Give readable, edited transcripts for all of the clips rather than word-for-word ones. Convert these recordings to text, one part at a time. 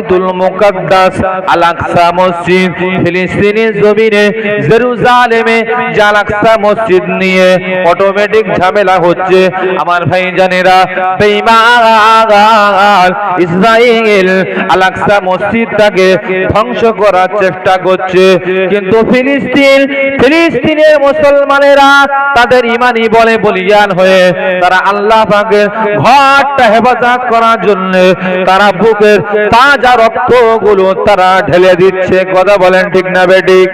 বাইতুল মুকাদ্দাস আল আকসা মসজিদ ফিলিস্তিনের জমিনে জেরুজালেমে যে আল আকসা মসজিদ নিয়ে অটোমেটিক ঝামেলা হচ্ছে আমার ভাইজানেরা। বেঈমান ইসরায়েল আল আকসা মসজিদটাকে ধ্বংস করার চেষ্টা করছে, কিন্তু ফিলিস্তিনের মুসলমানেরা তাদের ইমানি বলে বলিয়ান হয়ে তারা আল্লাহ পাকের ঘরটা হেফাজত করার জন্য তারা বুকের তাজা রক্তগুলো তারা ঢেলে দিচ্ছে। কথা বলেন ঠিক না বেঠিক?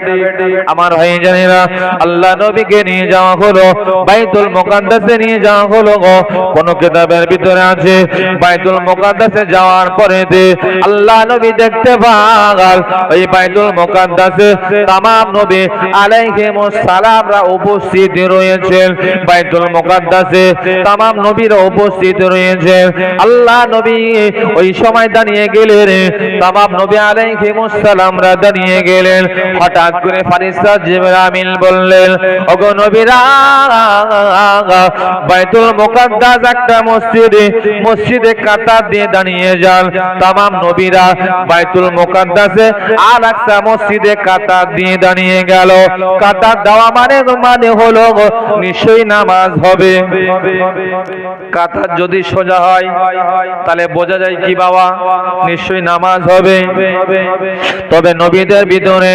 আমার ভাইজানেরা, আল্লাহ নবীকে নিয়ে যাওয়া হলো বাইতুল মুকাদ্দাসে, নিয়ে যাওয়া হলো। কোন কিতাবের ভিতরে আছে বাইতুল মুকাদ্দাসে যাওয়ার পরে আল্লাহ নবী দেখতে পান ওই বাইতুল মুকাদ্দাসে তামাম নবী আলাইহিমুস সালামরা উপস্থিত রয়েছেন। বাইতুল মুকাদ্দাসে তামাম নবীরা উপস্থিত রয়েছেন। আল্লাহ নবী ওই সময় দাঁড়িয়ে গেলেন, তামাম নবী আলাইহিমুস সালামরা দাঁড়িয়ে গেলেন। হঠাৎ করে ফেরেশতা জিবরাইল বললেন, ওগো নবীরা, বাইতুল মুকাদ্দাস একটা মসজিদে কাতার দিয়ে দাঁড়িয়ে যান। তামাম নবীরা বাইতুল মুকাদ্দাসে আল আকসা মসজিদে কাতার দিয়ে দাঁড়িয়ে গেল। কাতার দেওয়া মানে হলো নিশ্চয়ই নামাজ হবে। কাতার যদি সোজা হয় তাহলে বোঝা যায় কি বাবা, নিশ্চয়ই নামাজ হবে। তবে নবীদের ভিতরে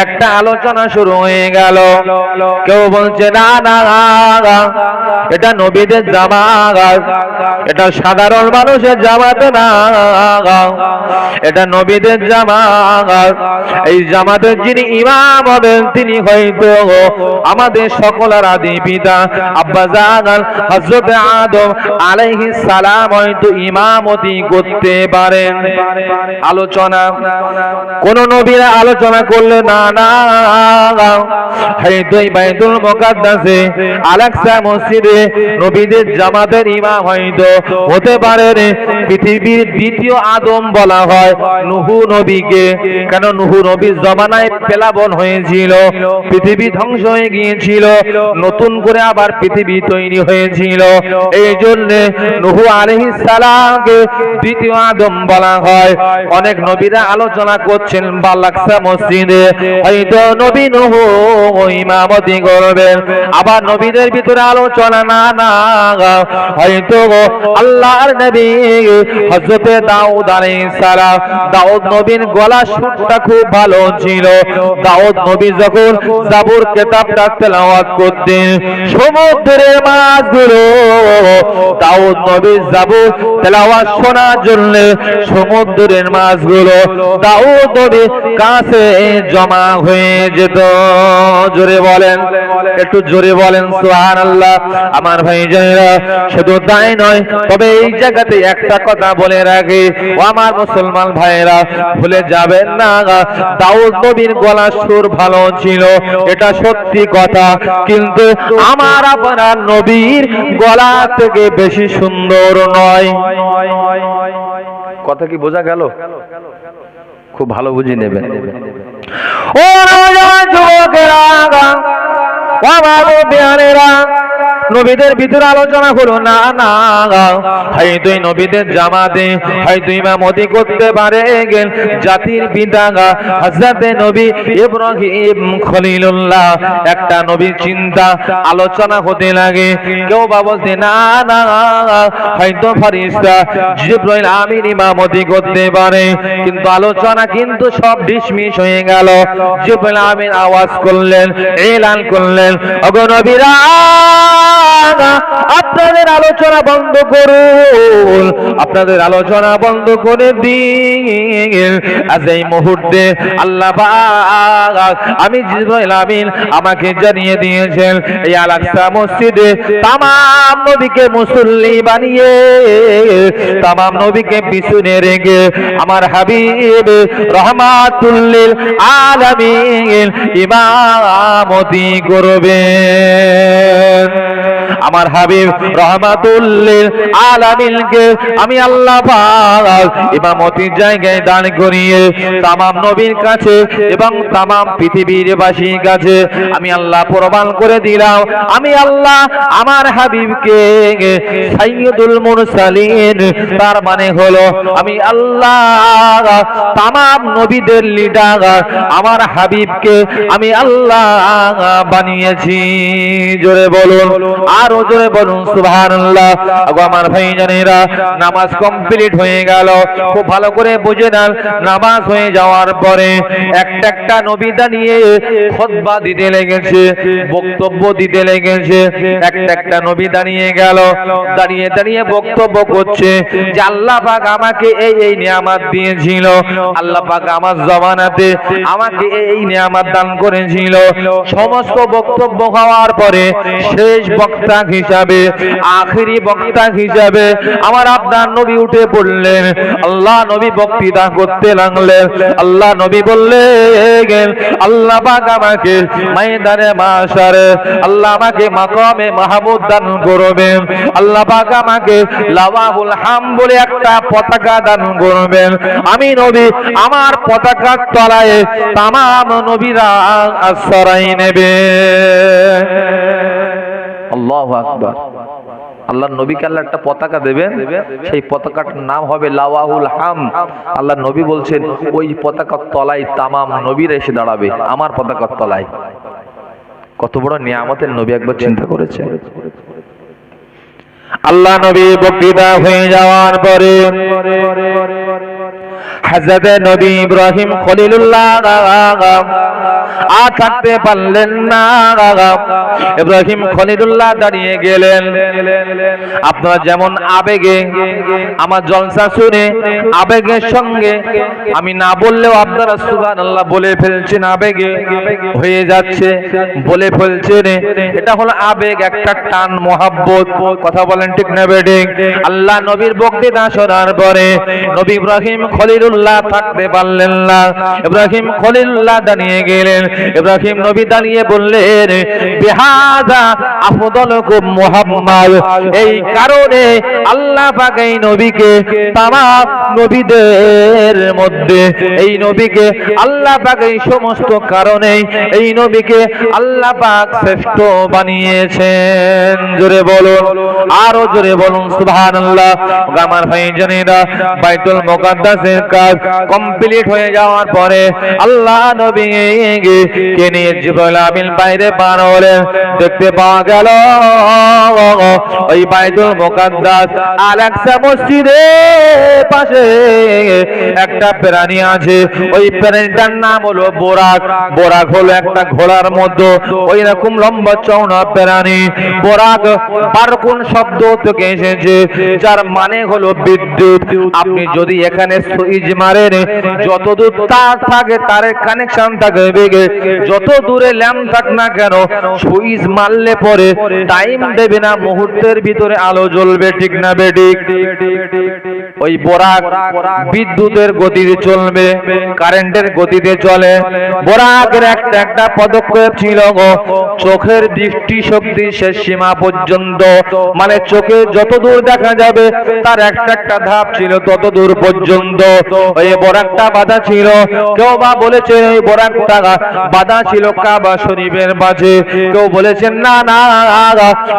একটা আলোচনা শুরু হয়ে গেল। কেউ বলছে না না, এটা নবীদের জামাত, এটা সাধারণ মানুষের জামাত না, এটা নবীদের জামাত। এই জামাতের যিনি ইমাম হবেন তিনি হয়তো আমাদের সকলের আদি পিতা আব্বা জান হযরত আদম আলাইহিস সালাম হয়তো ইমামতি করতে পারেন। আলোচনা কোন নবীরা আলোচনা করলে না না, হয়তো বাইতুল মুকাদ্দাসে আল আকসা মসজিদে নবীদের জামাতের ইমাম হয়তো হতে পারে। পৃথিবীর দ্বিতীয় আদম বলা হয় নূহ নবীকে, কেন নূহ নবীর জমানায় প্লাবন হয়েছিল, পৃথিবী ধ্বংস হয়ে গিয়েছিল, নতুন করে আবার পৃথিবী তৈরি হয়েছিল। এই জন্য নূহ আলাইহিস সালামকে দ্বিতীয় আদম বলা হয়। অনেক নবীরা আলোচনা করছেন আল আকসা মসজিদে হয়তো নবী নূহ ইমামতি করবেন। আবার নবীদের ভিতরে আলোচনা না না, হয়তো আল্লাহর নবী হযরত দাউদ আলাইহিস সালাম, দাউদ নবীর গলা সুরটা খুব ভালো ছিল। দাউদ নবী যখন জাবুর কিতাবটা তেলাওয়াত করতেন, সমুদ্রের মাছগুলো দাউদ নবীর জাবুর তেলাওয়াত শোনার জন্য সমুদ্রের মাছগুলো দাউদ নবীর কাছে জমা হয়ে যেত। জোরে বলেন, একটু জোরে বলেন সুবহানাল্লাহ। আমার ভাইজানেরা, শুধু তাই নয়, তবে এই জায়গাতে একটা কথা বলে রাখি, ও আমার মুসলমান ভাইয়েরা, ভুলে যাবেন না, দাউদ নবীর গলার সুর ভালো ছিল, এটা সত্যি কথা, কিন্তু আমার আপনার নবীর গলা থেকে বেশি সুন্দর নয়। কথা কি বোঝা গেল? খুব ভালো বুঝে নেবেন। ও যুবকেরা, ও আমার বিহারেরা, নবীদের ভিতরে আলোচনা করো না না, হয়তো নবীদের জামাতে হয়তো ইমামতি করতে পারে জাতির পিতা হযরত নবী ইব্রাহিম খলিলুল্লাহ। একটা নবীর চিন্তা আলোচনা হতে লাগে, কেউ বা বলতে না না, হয়তো ফেরেশতা জিবরাইল আমিন ইমামতি করতে পারে, কিন্তু আলোচনা কিন্তু সব ডিসমিস হয়ে গেল। জিবরাইল আমিন আওয়াজ করলেন, এলান করলেন, ওগো নবীরা, আপনাদের আলোচনা বন্ধ করুন, আপনাদের আলোচনা বন্ধ করে দিন। আজ এই মুহূর্তে আল্লাহ পাক আমি জিবরাইল আমিন আমাকে জানিয়ে দিয়েছেন এই আল আকসা মসজিদে তামাম নবীকে মুসল্লি বানিয়ে, তামাম নবীকে পিছনে রেখে আমার হাবিব রহমাতুল লিল আলামিন ইমামতি করবেন। আমার হাবিব রহমাতুল লিল আলামিনকে আমি আল্লাহ পাক ইমামতির জায়গায় দান করিয়ে তামাম নবীর কাছে এবং তামাম পৃথিবীর বাসীর কাছে আমি আল্লাহ প্রমাণ করে দিলাম, আমি আল্লাহ আমার হাবিবকে সাইয়্যিদুল মুরসালিন, তার মানে হলো আমি আল্লাহ তামাম নবীদের লিডার আমার হাবিবকে আমি আল্লাহ বানিয়েছি। জোরে বলুন, আরো জোরে বলুন সুবহানাল্লাহ। আমার ভাইজানেরা, নামাজ কমপ্লিট হয়ে গেল, খুব ভালো করে বুঝে নেন। নামাজ হয়ে যাওয়ার পরে একটা একটা নবী দাঁড়িয়ে খুতবা দিতে লেগেছে, বক্তব্য দিতে লেগেছে। একটা একটা নবী দাঁড়িয়ে গেল, দাঁড়িয়ে দাঁড়িয়ে বক্তব্য করছে যে আল্লাহ পাক আমাকে এই এই নিয়ামত দিয়েছিল, আল্লাহ পাক আমার জমানাতে আমাকে এই নিয়ামত দান করেছিল। সমস্ত বক্তব্য হওয়ার পরে শেষ বক্তা হিসাবে, আখেরি বক্তা হিসাবে আমার আপনার নবী উঠে পড়লেন। আল্লাহ নবী বক্তৃতা করতে লাগলেন। আল্লাহ নবী বললেন, আল্লাহ পাক আমাকে ময়দানে মাশারে আল্লাহ আমাকে মাকামে মাহমুদ দান করবেন, আল্লাহ পাক আমাকে লাওয়াহুল হাম বলে একটা পতাকা দান করবেন। আমি নবী আমার পতাকার তলায় তামাম নবীরা আশ্রয় নেবে। আল্লাহু আকবার। আল্লাহর নবীকে আল্লাহ একটা পতাকা দেবেন, সেই পতাকাটার নাম হবে লাওয়াহুল হাম। আল্লাহর নবী বলছেন ওই পতাকার তলায় তামাম নবীরা এসে দাঁড়াবে আমার পতাকার তলায়। কত বড় নিয়ামতের নবী, একবার চিন্তা করেছে। আল্লাহ নবী বক্তৃতা হয়ে যাওয়ার পরে হযরত নবী ইব্রাহিম খলিলুল্লাহ আর থাকতে পারলেন না। ইব্রাহিম খলিলুল্লাহ দাঁড়িয়ে গেলেন। আপনারা যেমন আবেগে আমার জলসা শুনে আবেগের সঙ্গে আমি না বললেও আপনারা সুবহানাল্লাহ বলে ফেলছেন, আবেগে হয়ে যাচ্ছে বলে ফেলছেন। এটা হলো আবেগ, একটা টান মহাব্বত। কথা বলেন ঠিক না বেঠিক? আল্লাহ নবীর বক্তৃতা শোনার পরে নবী ইব্রাহিম খলিলুল্লাহ থাকতে পারলেন না। ইব্রাহিম খলিলুল্লাহ দাঁড়িয়ে গেলেন। ইব্রাহিম নবী দাঁড়িয়ে বললেন, বিহাযা আফদলুকুম মুহাম্মদ, এই কারণে আল্লাহ পাক এই নবীকে তামাম নবীদের মধ্যে এই নবীকে আল্লাহ পাক এই সমস্ত কারণে এই নবীকে আল্লাহ পাক শ্রেষ্ঠ বানিয়েছেন। জোরে বলুন, আরো জোরে বলুন সুবহানাল্লাহ। আমার ভাইজানেরা, বাইতুল মুকাদ্দাসের কাজ কমপ্লিট হয়ে যাওয়ার পরে আল্লাহ নবী কে নিয়ে জিবরাইল আমিন বাইরে বার হলেন। দেখতে পাওয়া গেল ওই বাইতুল মুকাদ্দাস আল-আকসা মসজিদের পাশে একটা প্রাণী আছে। ওই প্রাণীটার নাম হলো বোরাক। বোরাক হলো একটা ঘোড়ার মতো ওই রকম লম্বা চওড়া প্রাণী। বোরাক বারকুন শব্দ থেকে এসেছে, যার মানে হলো বিদ্যুৎ। আপনি যদি এখানে সুইচ মারেন, যত দূর তার থাকে, তারের কানেকশন থাকে, যত দূরে ল্যাম্প থাক না কেন, সুইচ মারলে পরে টাইম দেবে না, মুহূর্তের ভিতরে আলো জ্বলবে। ঠিক না বেঠিক? ওই বোরাক বিদ্যুতের গতিতে চলবে, কারেন্টের গতিতে চলে। বোরাকের একটা একটা পদক্ষেপ ছিল চোখের দৃষ্টি শক্তি শেষ সীমা পর্যন্ত, মানে চোখে যত দূর দেখা যাবে তার একটা একটা ধাপ ছিল তত দূর পর্যন্ত ওই বোরাকটা বাঁধা ছিল। কেউ বা বলেছে ওই বোরাকটা বাঁধা ছিল কাবা শরীফের মাঝে, কেউ বলেছেন না না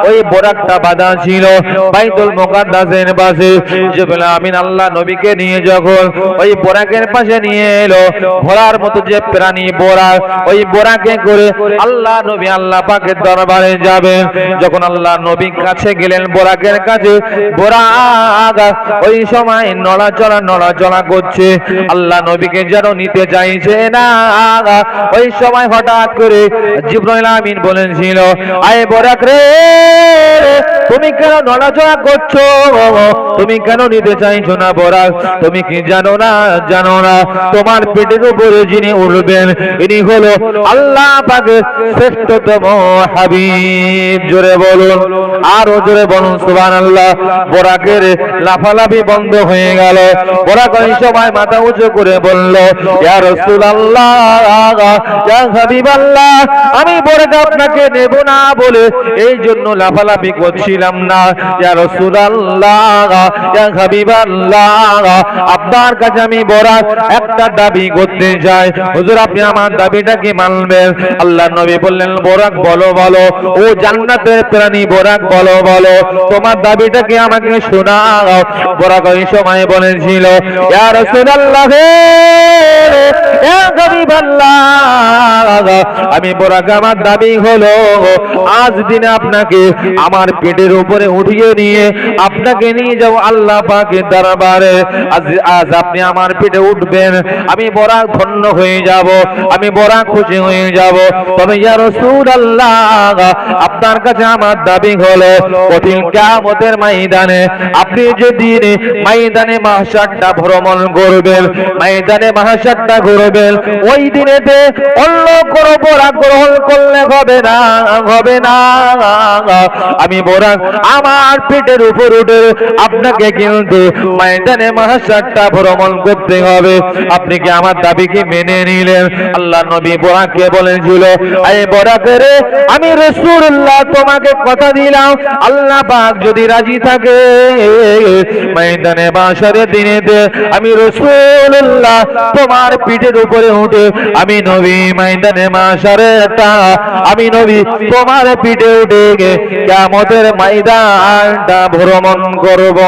ওই বোরাকটা বাঁধা ছিল বাইতুল মুকাদ্দাসের পাশে। জিবরাইল আমিন আল্লাহ নবীকে নিয়ে যখন ওই বোরাকের পাশে নিয়ে এলো, ঘোড়ার মতো যে প্রাণী বোরাক, ওই বোরাকে করে আল্লাহ নবী আল্লাহ পাকের দরবারে যাবেন। যখন আল্লাহ নবী কাছে গেলেন বোরাকের কাছে, বোরাক ওই সময় নড়াচড়া করছে, আল্লাহ নবীকে যেন নিতে চাইছে না। ওই সময় হঠাৎ করে জিবরাইল আমিন বলেছিল, আয় বোরাক রে, তুমি কেন নড়াচড়া করছো? তুমি কেন নিতে চাই চাইছো না বরাক, তুমি কি জানো না তোমার পেটের উপরে যিনি উঠবেন ইনি হলো আল্লাহ পাকের শ্রেষ্ঠতম হাবিব। জোরে বলুন, আরো জোরে বলুন সুবহানাল্লাহ। বরাকের লাফালাফি বন্ধ হয়ে গেল। বরাক ওই সময় মাথা উঁচু করে বলল, ইয়া রাসূলুল্লাহ, ইয়া হাবিবাল্লাহ, আমি বরাক আপনাকে নেব না বলে এই জন্য লাফালাফি করছিলাম না। ইয়া রাসূলুল্লাহ, ইয়া হাবিবাল্লাহ, আপনার কাছে আমি বরাক একটা দাবি করতে চাই। হুজুর আপনি আমার দাবিটা কি মানবেন? আল্লাহর নবী বললেন, বরাক বলো বলো, ও জান্নাতের প্রাণী বরাক বলো বলো, তোমার দাবিটা কি আমাকে শোনাও। বরাক ওই সময় বলেছিল, ইয়া রাসূলুল্লাহ, ইয়া হাবিবাল্লাহ, আমি বরাক আমার দাবি হলো আজ দিনে আপনাকে আমার পেটের উপরে উঠিয়ে নিয়ে আপনাকে নিয়ে যাও আল্লাহ পাকের দরবারে। আজ আপনি আমার পেটে উঠবেন, আমি বরাক ধন্য হয়ে যাব, আমি বরাক খুশি হয়ে যাব। তবে ইয়া রাসূলুল্লাহ, আপনার কাছে আমার দাবি হলো কঠিন কিয়ামতের ময়দানে আপনি যেদিন ময়দানে মাহশারটা ভ্রমণ করবেন, ময়দানে মাহশারটা ঘুরবেন, ওই দিনেতে অন্য কোনো বরাক গ্রহণ করলে হবে না, হবে না। আমি বরাক আমার পেটের উপর উঠে আপনাকে কিন্তু ময়দানে মাহশারটা ভ্রমণ করতে হবে। আপনি কি আমার দাবিকে মেনে নিলেন? আল্লাহ নবী বরাককে বলেছিল, এই বরাকের আমি রাসূলুল্লাহ তোমাকে কথা দিলাম, আল্লাহ পাক যদি রাজি থাকে ময়দানে মাহশারের দিনেতে আমি রাসূলুল্লাহ তোমার পিঠের উপরে উঠে আমি নবী ময়দানে মাহশারেরটা আমি নবী তোমার পিঠে উঠে কিয়ামতের ময়দানটা ভ্রমণ করব।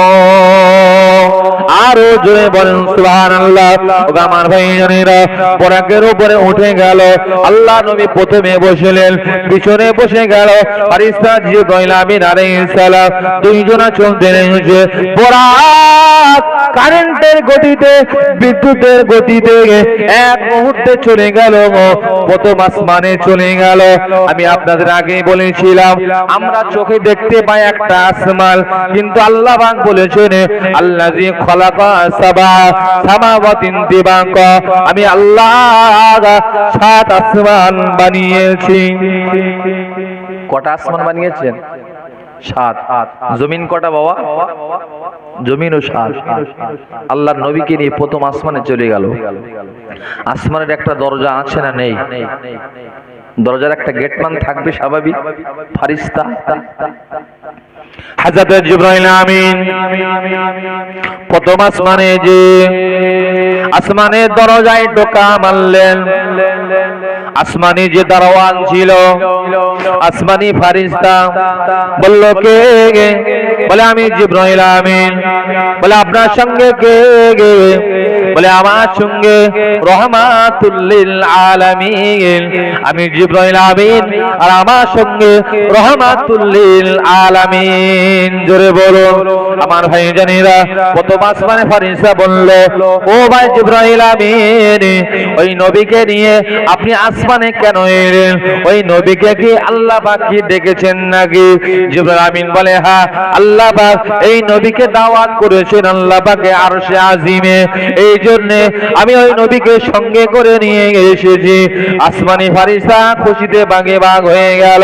আরো জোরে বলেন সুবহানাল্লাহ। আমার ভাইজানেরা, বরাকের উপরে উঠে গেল। আল্লাহ নবী প্রথমে বসলেন, পিছনে বসে গেল ফেরেশতা জিবরাইল আমিন আলাইহিস সালাম। দুইজনা চলতে রয়েছে। বরাক কারেন্টের গতিতে, বিদ্যুতের গতিতে এক মুহূর্তে চলে গেল, প্রথম আসমানে চলে গেল। আমি আপনাদের আগেই বলেছিলাম আমরা চোখে দেখতে পাই একটা আসমান, কিন্তু আল্লাহ পাক বলেছেন আল্লাযী খালাকা সাবা সামাওয়াতিন তিবাকা, আমি আল্লাহ 7 আসমান বানিয়েছি। কটা আসমান বানিয়েছেন? 7। জমিন কটা বাবা? জমিনও 7। আল্লাহর নবীকে নিয়ে প্রথম আসমানে চলে গেল। আসমানের একটা দরজা আছে না নেই? দরজার একটা গেটম্যান থাকবে স্বাভাবিক, ফেরেশতা। হযরত জিবরাইল আমিন প্রথম আসমানে যে আসমানের দরজায় টোকা মারলেন, আসমানি যে দারোয়ান ছিল, আসমানি ফেরেশতা বলল, কে? বলে আমি জিবরাইল আমিন। বলে আপনার সঙ্গে কে? বলে আমার সঙ্গে রহমাতুল লিল আলামিন, আমি জিবরাইল আমিন, আর আমার সঙ্গে রহমাতুল লিল আলামিন। জোরে বলুন আমার ভাইজানেরা। প্রথম আসমানে ফেরেশতা বলল, ও ভাই জিবরাইল আমিন, ওই নবীকে নিয়ে আপনি আসমানে কেন এলেন? ওই নবীকে কি আল্লাহ পাক কি ডেকেছেন নাকি? জিবরাইল আমিন বলে, হ্যাঁ, আল্লাহ পাক এই নবীকে দাওয়াত করেছেন আল্লাহ পাকে আরশে আজিমে, এই জন্য আমি ওই নবীকে সঙ্গে করে নিয়ে এসেছি। আসমানি ফেরেশতা খুশিতে বাগে বাগ হয়ে গেল।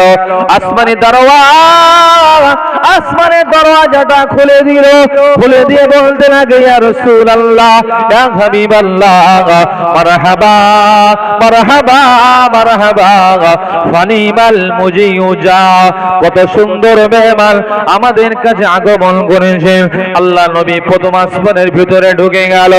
আসমানি দারোয়ান আসমানের দরওয়াজাটা খুলে দিল, খুলে দিয়ে বলতে লাগে, ইয়া রাসূলুল্লাহ, ইয়া হাবিবাল্লাহ, মারহাবা মারহাবা মারহাবা, ফানিমাল মুজিউজা, কত সুন্দর মেহমান আমাদের কাছে আগমন করেছেন। আল্লাহ নবী প্রথম আসমানের ভিতরে ঢুকে গেল,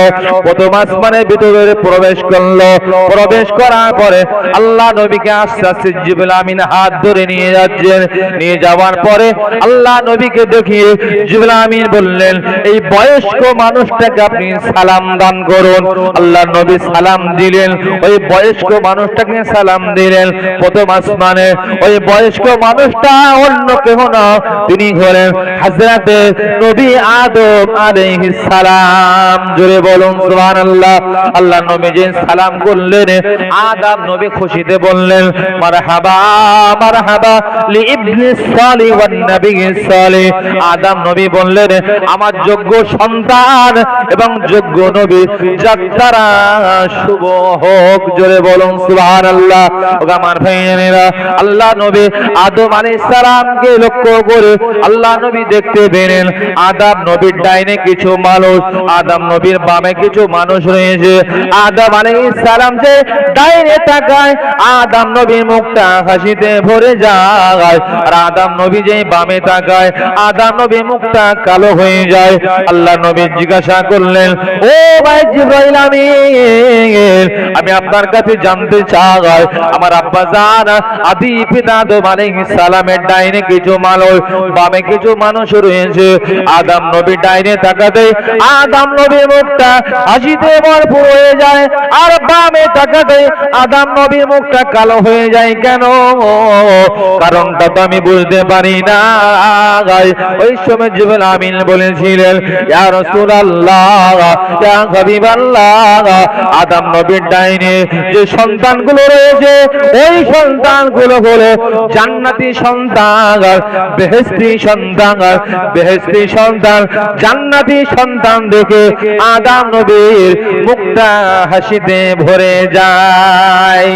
প্রথম আসমানের ভিতরে প্রবেশ করলো। প্রবেশ করার পরে আল্লাহ নবীকে আস্তে আস্তে জিবরাইল আমিন হাত ধরে নিয়ে যাচ্ছেন। নিয়ে যাওয়ার পরে আল্লাহ নবীকে দেখিয়ে জিবরাইল আমিন বললেন, এই বয়স্ক মানুষটাকে আপনি সালাম দান করুন। আল্লাহ নবী সালাম দিলেন। ওই বয়স্ক মানুষটাকে থেকে সালাম দিলেন প্রথম আসমানে। ওই বয়স্ক মানুষটা অন্য কেহ না, তিনি হলেন হযরতে নবী আদম আলাইহিস সালাম। জোরে বলুন সুবহানাল্লাহ। আল্লাহ নবী যে সালাম করলেন, আদম নবী খুশিতে বললেন মারহাবা মারহাবা লিইবনিস সালিহ ওয়ান নবিয়্যিস সালিহ। আদম নবী বললেন আমার যোগ্য সন্তান এবং যোগ্য নবী যাত্রা শুভ হোক। জোরে বলুন সুবহানাল্লাহ। আমার ভাইয়েরা, আল্লাহ নবী আদম আলাইহিস সালামকে লক্ষ্য করে আল্লাহ নবী দেখতে পেলেন আদম নবীর ডাইনে কিছু মানুষ, আদম নবীর বামে কিছু মানুষ রয়েছে। আদম আলাইহিস সালাম যে ডাইনে তাকায়, আদম নবীর মুখটা হাসিতে ভরে যায়, আর আদম নবী যে বামে তাকায়, আদম নবীর মুখটা কালো হয়ে যায়। আল্লাহ নবী জিজ্ঞাসা করলেন, ও ভাই জিবরাইল আমিন, আমি আপনার কাছে জানতে চাই আমার আব্বা জান আদি পিতা আদম আলাইহিস সালামের ডাইনে কিছু মানুষ, বামে কিছু মানুষ রয়েছে। আদম নবী ডাইনে তাকাতে আদম নবীর মুখটা হাসিতে ভরপুর হয়ে যায়, আর বামে তাকাতে আদম নবীর মুখটা কালো হয়ে যায়। কেন? কারণটা তো আমি বুঝতে পারি না। ওই সময় জিবরাইল আমিন বলেছিলেন, ইয়া রাসূলুল্লাহ ইয়া হাবিবাল্লাহ, আদম নবীর ডাইনে যে সন্তানগুলো রয়েছে ওই সন্তানগুলো হলো জান্নাতি সন্তান, বেহেশতি সন্তান। বেহেশতি সন্তান, জান্নাতি সন্তান দেখে আদম নবীর মুখটা হাসিতে ভরে যায়।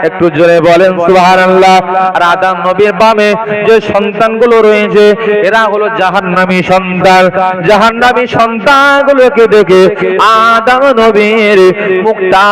একটু জোরে বলেন সুবহানাল্লাহ। আর আদম নবীর বামে যে সন্তানগুলো রয়েছে এরা হলো জাহান্নামী সন্তান। জাহান্নামী সন্তানগুলোকে দেখে আদম নবীর মুখটা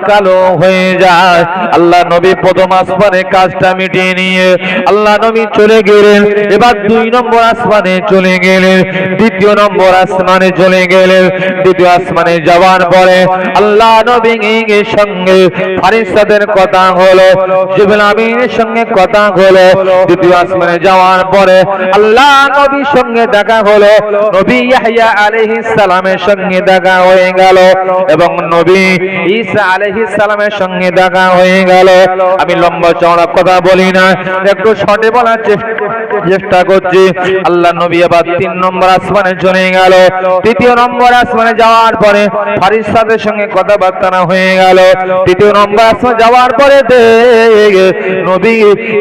কালো হয়ে যায়। আল্লাহ নবী প্রথম আসমানে কাজটা মিটিয়ে নিয়ে আল্লাহ নবী চলে গেলেন। এবার 2 নম্বর আসমানে চলে গেলেন, দ্বিতীয় নম্বর আসমানে চলে গেলেন। দ্বিতীয় আসমানে যাওয়ার পরে আল্লাহ নবীর সঙ্গে ফেরেশতাদের কথা হলো, জিবরাইল আমিনের সঙ্গে কথা হলো। দ্বিতীয় আসমানে যাওয়ার পরে আল্লাহ নবীর সঙ্গে দেখা হলো, নবী ইয়াহইয়া আলাইহিস সালামের সঙ্গে দেখা হয়ে গেল এবং নবী ঈসা আলাইহিস সালামের সঙ্গে দেখা হয়ে গেল। আমি লম্বা চওড়া কথা বলি না, একটু শর্টে বলার চেষ্টা করছি। আল্লাহ নবী আবার 3 নম্বর আসমানে চলে গেল। তৃতীয় নম্বর আসমানে যাওয়ার পরে ফেরেশতাদের সঙ্গে কথাবার্তা হয়ে গেল। তৃতীয় নম্বর আসমানে যাওয়ার পরে নবী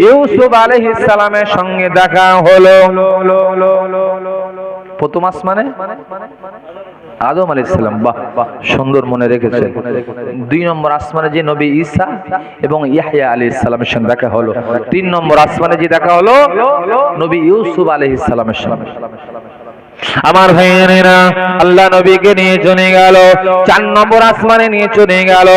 ইউসুফ আলাইহিস সালামের সঙ্গে দেখা হলো। প্রথম আসমানে আদম আলাইহিস সালাম, বাহ সুন্দর মনে রেখেছেন। 2 নম্বর আসমানে যে নবী ঈসা এবং ইয়াহইয়া আলাইহিস সালামের সঙ্গে দেখা হলো। 3 নম্বর আসমানে যে দেখা হলো নবী ইউসুফ আলাইহিস সালামের সঙ্গে। আমার ভাইয়েরা, আল্লাহ নবীকে নিয়ে চলে গেল, 4 নম্বর আসমানে নিয়ে চলে গেল।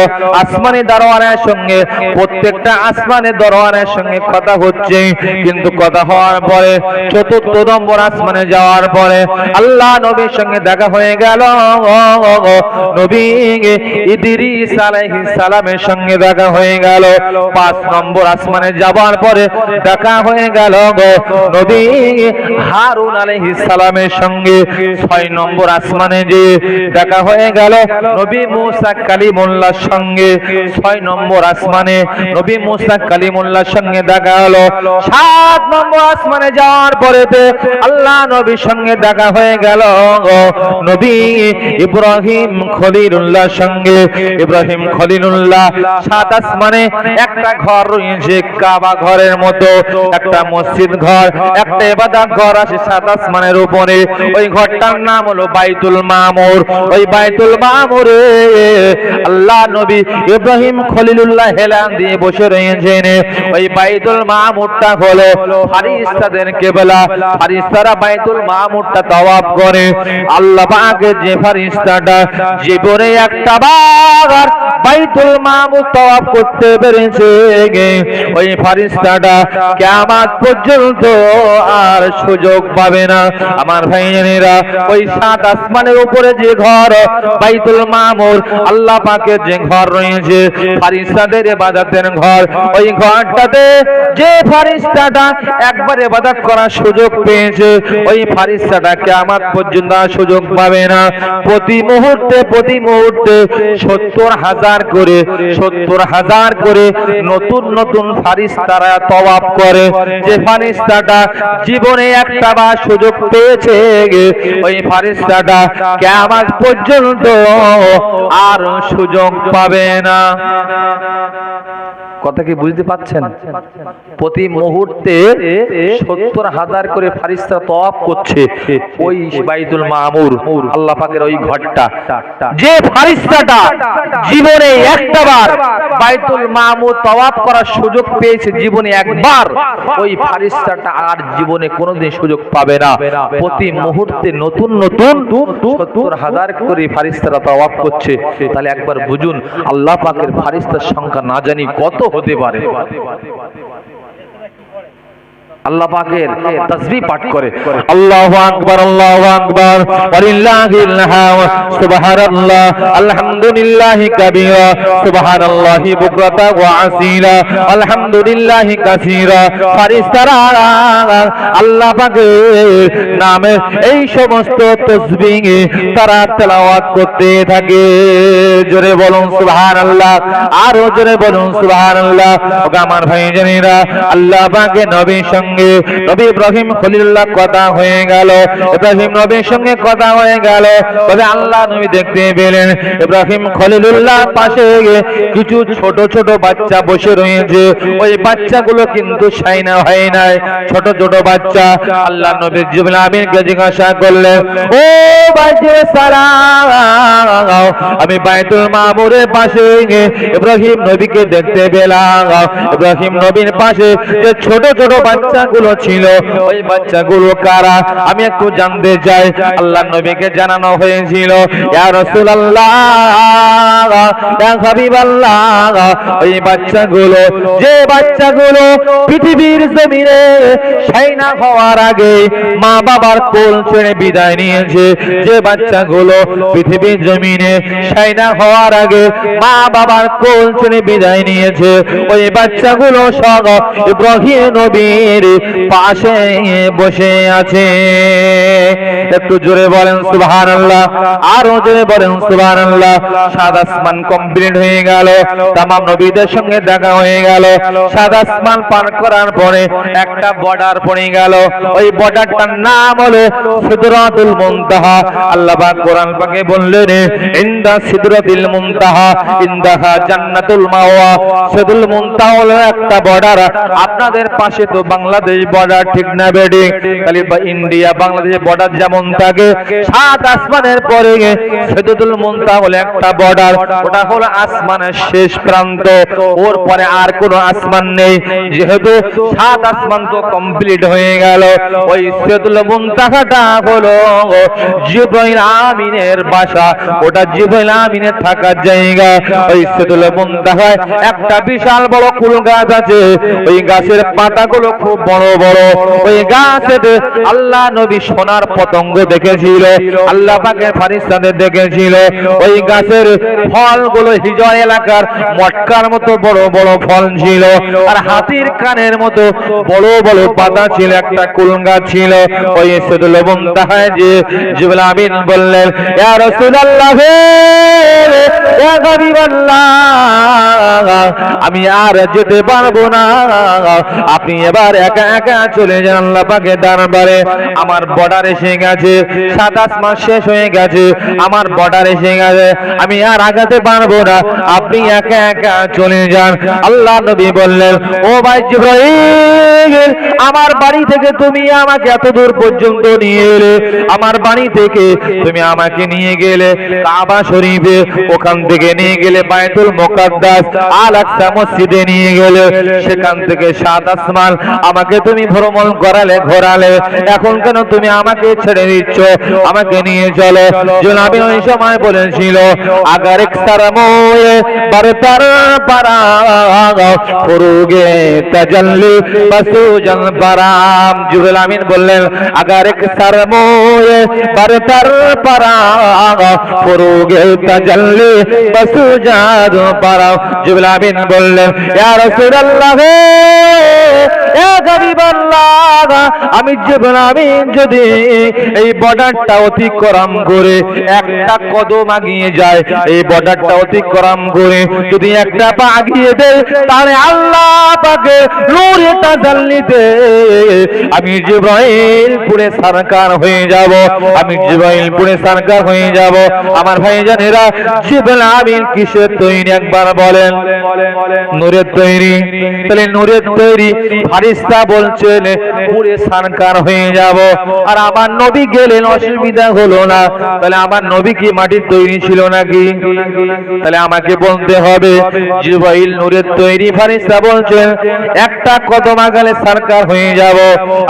আসমানে দরওয়ানের সঙ্গে, প্রত্যেকটা আসমানে দরওয়ানের সঙ্গে কথা হচ্ছে, কিন্তু কথা হওয়ার পরে 4র্থ নম্বর আসমানে যাওয়ার পরে আল্লাহ নবীর সঙ্গে দেখা হয়ে গেল। নবী ইদ্রিস আলাইহিস সালামের সঙ্গে দেখা হয়ে গেল। 5 নম্বর আসমানে যাওয়ার পরে দেখা হয়ে গেল নবী হারুন আলাইহিস সালামের সঙ্গে। 6 নম্বর আসমানে যে দেখা হয়ে গেল নবী মুসা কালিমুল্লাহর সঙ্গে। 6 নম্বর আসমানে নবী মুসা কালিমুল্লাহর সঙ্গে দেখা হলো। 7 নম্বর আসমানে যাওয়ার পরেতে আল্লাহ নবীর সঙ্গে দেখা হয়ে গেল নবী ইব্রাহিম খলিলুল্লাহর সঙ্গে। ইব্রাহিম খলিলুল্লাহ 7 আসমানে একটা ঘর রয়েছে, কাবা ঘরের মতো একটা মসজিদ ঘর, একটা ইবাদত ঘর আছে 7 আসমানের উপরে। ওই ঘরটার নাম হলো বাইতুল মামুর। ওই বাইতুল মামুরে আল্লাহ নবী ইব্রাহিম খলিলুল্লাহ হেলান দিয়ে বসে রয়েছেন। ওই বাইতুল মামুরটা হলো ফেরেশতাদের কিবলা। ফেরেশতারা বাইতুল মামুরটা তাওয়াফ করে। আল্লাহ পাকের যে ফেরেশতাটা জীবনে একটা বার বাইতুল মামুর তাওয়াফ করতে পেরেছে, ওই ফেরেশতাটা কিয়ামত পর্যন্ত আর সুযোগ পাবে না। আমার ভাই ভাইয়েরা, ওই সাত আসমানের উপরে যে ঘর বাইতুল মামুর, আল্লাহ পাকের যে ঘর রয়েছে ফেরেশতাদের ইবাদতের ঘর, ওই ঘরটাতে যে ফেরেশতাটা একবার ইবাদত করার সুযোগ পেয়েছে, ওই ফেরেশতাটা কিয়ামত পর্যন্ত সুযোগ পাবে না। প্রতি মুহূর্তে 70,000 করে নতুন নতুন ফেরেশতারা তওয়াফ করে। যে ফেরেশতাটা জীবনে একটা বার সুযোগ পেয়েছে, ওই ফেরেশতাটা কিয়ামত পর্যন্ত আর সুযোগ পাবে না। কথা কি বুঝতে পাচ্ছেন? প্রতি মুহূর্তে 70,000 করে ফেরেশতা তওয়াফ করছে ওই বাইতুল মামুর, আল্লাহ পাকের ওই ঘরটা। যে ফেরেশতাটা জীবনে একটা বার বাইতুল মামুর তওয়াফ করার সুযোগ পেয়েছে, জীবনে একবার, ওই ফেরেশতাটা আর জীবনে কোনোদিন সুযোগ পাবে না। প্রতি মুহূর্তে নতুন নতুন 70,000 করে ফেরেশতারা তওয়াফ করছে। তাহলে একবার বুঝুন আল্লাহ পাকের ফেরেশতার সংখ্যা না জানি কত হতে পারে। আল্লাহ পাকের তাসবিহ পাঠ করে আল্লাহু আকবার ওয়ালিল্লাহিল হামদ, সুবহানাল্লাহ আলহামদুলিল্লাহি কাবীরা, সুবহানাল্লাহি বুকরাতা ওয়া আসীলা, আলহামদুলিল্লাহি কাসীরা। ফেরেশতারা আল্লাহ পাকের নামে এই সমস্ত তাসবিহ তারা তেলাওয়াত করতে থাকে। জোরে বলুন সুবহানাল্লাহ, আরো জোরে বলুন সুবহানাল্লাহ। ওগো আমার ভাইজানেরা, আল্লাহ পাকের নবীর সঙ্গে নবী ইব্রাহিম খলিলুল্লাহ কথা হয়ে গেল। ইব্রাহিম নবীর সঙ্গে কথা হয়ে গেল, তবে আল্লাহ নবী দেখতে পেলেন ইব্রাহিম খলিলুল্লাহ পাশে কিছু ছোট ছোট বাচ্চা বসে রয়েছে। ওই বাচ্চাগুলো কিন্তু শাইনা হয় নাই, ছোট ছোট বাচ্চা। আল্লাহ নবী জিবরিল আমিনকে জিজ্ঞাসা করলেন, ও বাচ্চা সালাম, আমি বাইতুল মামুরের পাশে ইব্রাহিম নবীকে দেখতে পেলাম। ইব্রাহিম নবীর পাশে যে ছোট ছোট বাচ্চা গুলো ছিল, ওই বাচ্চাগুলো কারা আমি একটু জানতে চাই। আল্লাহ নবীকে জানানো হয়েছিল, ইয়া রাসূলুল্লাহ, ইয়া হাবিবাল্লাহ, ওই বাচ্চাগুলো, যে বাচ্চাগুলো পৃথিবীর জমিনে শাইনা হওয়ার আগে মা বাবার কোল ছেড়ে বিদায় নিয়েছে, যে বাচ্চাগুলো পৃথিবীর জমিনে শাইনা হওয়ার আগে মা বাবার কোল ছেড়ে বিদায় নিয়েছে, ওই বাচ্চাগুলো সব ইব্রাহিম নবীর পাশে বসে আছে। একটু জোরে বলেন সুবহানাল্লাহ, আরো জোরে বলেন সুবহানাল্লাহ। সাত আসমান কমপ্লিট হয়ে গেল, তামাম নবীদের সঙ্গে দেখা হয়ে গেল। সাত আসমান পার করার পরে একটা বর্ডার পড়ে গেল, ওই বর্ডারটার নাম হলো সিদরাতুল মুনতাহা। আল্লাহ পাক কোরআন পাকে বললেন, ইনদা সিদরাতুল মুনতাহা ইনদাহা জান্নাতুল মাওয়া। সিদরাতুল মুনতাহা হলো একটা বর্ডার। আপনাদের পাশে তো বাংলাদেশ বর্ডার, ঠিক না বেডি? খালি ইন্ডিয়া বাংলাদেশের বর্ডার যেমন থাকে, সাত আসমানের পরে সিদরাতুল মুনতাহা হলো একটা বর্ডার। ওটা হলো আসমানের শেষ প্রান্ত, ওর পরে আর কোনো আসমান নেই। যেহেতু সাত আসমান তো কমপ্লিট হয়ে গেল, ওই সিদরাতুল মুনতাহাটা হলো জিবরাইল আমিনের বাসা, ওটা জিবরাইল আমিনের থাকার জায়গা। ওই সিদরাতুল মুনতাহায় একটা বিশাল বড় কুল গাছ আছে, ওই গাছের পাতাগুলো খুব বড় বড়। ওই গাছেতে আল্লাহ নবী সোনার পতঙ্গ দেখেছিল, আল্লাহ পাকের ফেরেশতাদের দেখেছিল। ওই গাছের ফলগুলো হিজর এলাকার মটকার মতো বড় বড় ফল ছিল, আর হাতির কানের মতো বড় বড় পাতা ছিল। একটা কুল গাছ ছিল। ওই সিদরাতুল মুনতাহায় যে জিবরিল আমিন বললেন, ইয়া রাসূলুল্লাহ, ইয়া হাবিবাল্লাহ, আমি আর যেতে পারবো না, আপনি এবার একা একা চলে যান আল্লাহ পাকের দরবারে। আমার বর্ডার এসে গেছে, সাত আসমান শেষ হয়ে গেছে, আমার বর্ডার এসে গেছে, আমি আর আগাতে পারবো না, আপনি একা একা চলে যান। আল্লাহ নবী বললেন, ও ভাই জিবরাইল, আমার বাড়ি থেকে তুমি আমাকে এত দূর পর্যন্ত নিয়ে এলে, আমার বাড়ি থেকে তুমি আমাকে নিয়ে গেলে কাবা শরীফে, ওখান থেকে নিয়ে গেলে বাইতুল মুকাদ্দাস আল আকসা মসজিদে নিয়ে গেলে, সেখান থেকে সাত আসমান আমাকে আমাকে তুমি ভ্রমণ ঘোরালে এখন কেন তুমি আমাকে ছেড়ে দিচ্ছ, আমাকে নিয়ে চলো। জনাবি ওই সময় বলেছিল আগার একসারমোয়ে বরতার পারা ফুরুগে তাজাল্লি বাসুজান পারাম। জিবরিল আমিন বললেন আগার একসারমোয়ে বরতার পারা ফুরুগে তাজাল্লি বাসুজান পারাম। জিবরিল আমিন বললেন ইয়া রাসূলুল্লাহ ইয়া হাবিবাল্লাহ, আমি জিবরিল আমিন যদি এই বর্ডারটা অতিক্রম করে একটা কদম আগিয়ে যায়, এই বর্ডারটা অতিক্রম করে যদি একটা পা আগিয়ে দেয়, তাহলে আল্লাহ পাকে নূরে তাজাল্লিতে আমি জিবরাইল পুরে সরকার হয়ে যাব, আমি জিবরাইল পুরে সরকার হয়ে যাব। আমার ভাইজানেরা, জিবরিল আমিন কিসের তৈরি একবার বলেন? নূরের তৈরি। তাহলে নূরের তৈরি ফারিস্তা বলছেন পুরে সরকার হয়ে যাব। আর আমার নবী গেলেন, অসুবিধা হলো না। তাহলে আমার নবী কি মাটির তৈরি ছিল নাকি? তাহলে আমাকে বলতে হবে জিবরাইল নূরের তৈরি, ফারিস্তা বলছেন একটা কদম আগালে সরকার হয়ে যাব।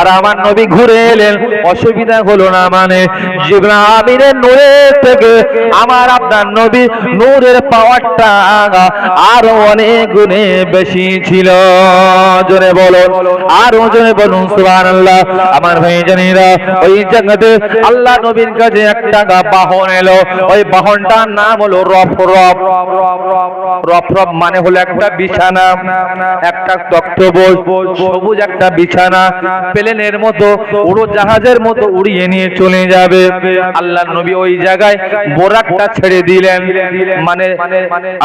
আর আমার নবী ঘুরে এলেন, অসুবিধা হলো না। মানে জিবরিল আমিনের নূরের থেকে আমার আপনার নবী নূরের পাওয়ারটা আরো অনেক গুণে বেশি ছিল। জোরে বলো, আরো জোরে বলুন সুবহানাল্লাহ। আমার ভাইজানেরা, ওই জায়গাতে আল্লাহ নবীর কাছে একটা বাহন এলো, ওই বাহনটার নাম হলো রফরফ। রফরফ মানে হলো একটা বিছানা, একটা তক্তপোষ, সবুজ একটা বিছানা, প্লেনের মতো উড়োজাহাজের মতো উড়িয়ে নিয়ে চলে যাবে। আল্লাহ নবী ওই জায়গায় বোরাকটা ছেড়ে দিলেন। মানে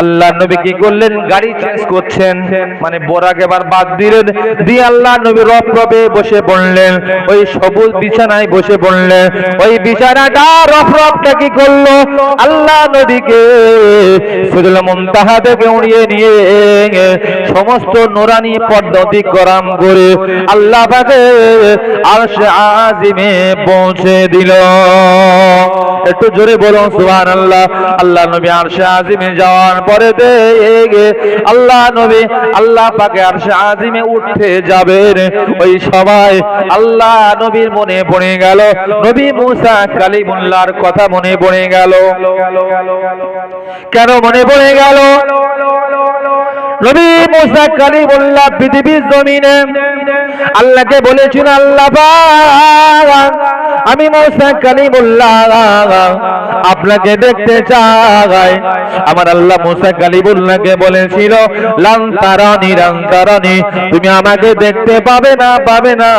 আল্লাহ নবী কি করলেন? গাড়ি চেঞ্জ করছেন, মানে বোরাক এবার বাদ দিলেন, দিয়ে আল্লাহ নবী রফরফে বসে পড়লেন, ওই সবুজ বিছানায় বসে পড়লেন। ওই বিছানাটা রফরফটা কি করলো? আল্লাহ নবীকে সিদরাতুল মুনতাহা থেকে উড়িয়ে নিয়ে সমস্ত নূরানি পর্দা অতিক্রম করে আল্লাহ পাকে আরশে আজিমে পৌঁছে দিল। একটু জোরে বলুন সুবহানাল্লাহ। আল্লাহ নবী আরশে আজিমে যাওয়ার পরে আল্লাহ নবী আল্লাহ পাকে আরশে আজিমে উঠতে যাবেন, ওই সবাই আল্লাহ নবীর মনে পড়ে গেল নবী মুসা কালিমুল্লাহর কথা মনে পড়ে গেল। কেন মনে পড়ে গেল? নবী মুসা কালিমুল্লাহ পৃথিবীর জমিনে আল্লাহকে বলেছিল আল্লাহ পাক আমি মুসা কালিমুল্লাহ আপনাকে দেখতে চাই। আমার আল্লাহ মুসা কালিমুল্লাহকে বলেছিল লান তারানি, তুমি আমাকে দেখতে পাবে না।